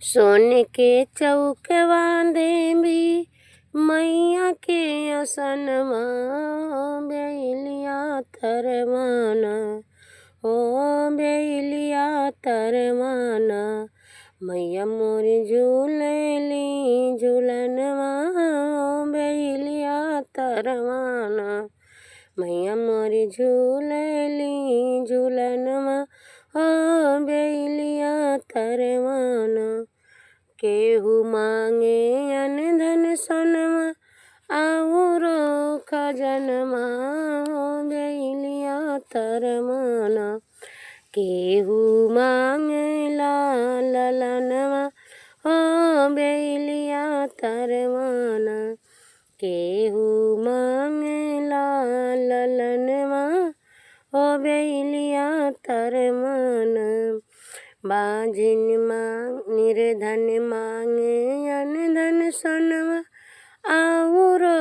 सोने के चौक बांधे भी मैया के असनवा बेलिया तरवाना ओ बेलिया तरवाना मैया मोरी झूलेली झूलनवा बेलिया तरवाना मैया मोरी झूलेली झूलनवा ओ बेलिया तरवाना केहू मांगे अन धन सोनमा आउरो खजनमा हो बेलिया तरवाना केहू मांगे ललनवा हो बेलिया तरवाना केहू मांगे ललनवा हो बेलिया तरवाना बाजिन मांग निर्धन मांगे अन धन सोनमा आउरो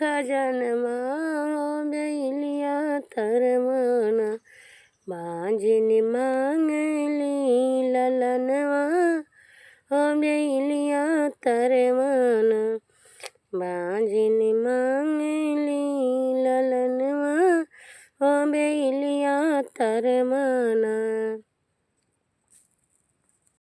खजनमा हो बेलिया तरवाना बाजिन मांगली ललनवा हो बेलिया तरवाना बाजिन मांगली ललनवा हो बेलिया तर